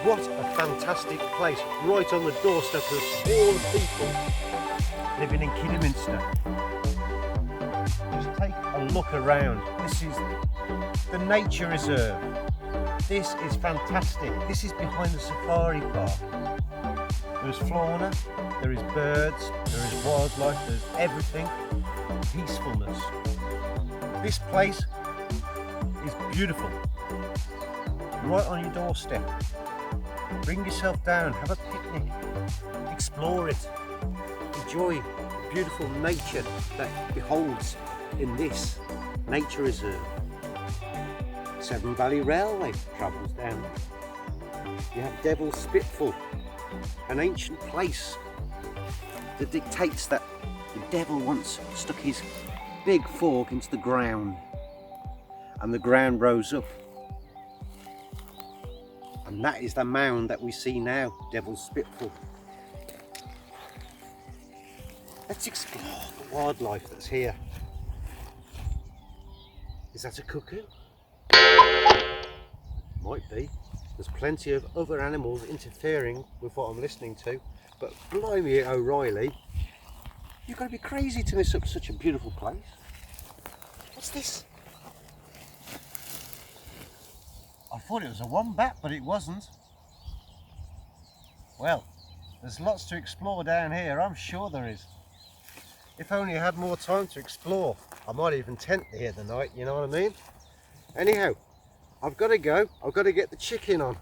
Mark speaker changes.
Speaker 1: What a fantastic place, right on the doorstep of all the people living in Kidderminster. Just take a look around. This is the nature reserve. This is fantastic. This is behind the safari park. There's fauna, there is birds, there is wildlife, there's everything. Peacefulness. This place is beautiful. Right on your doorstep. Bring yourself down, have a picnic, explore it, enjoy the beautiful nature that beholds in this nature reserve. Severn Valley Railway travels down there. You have Devil's Spitful, an ancient place that dictates that the devil once stuck his big fork into the ground and the ground rose up. And that is the mound that we see now, Devil's Spitful. Let's explore the wildlife that's here. Is that a cuckoo? Might be. There's plenty of other animals interfering with what I'm listening to, but blimey O'Reilly, you've got to be crazy to miss up such a beautiful place. What's this? I thought it was a wombat, but it wasn't. Well, there's lots to explore down here, I'm sure there is. If only I had more time to explore, I might even tent here the night, you know what I mean? Anyhow, I've got to go, I've got to get the chicken on.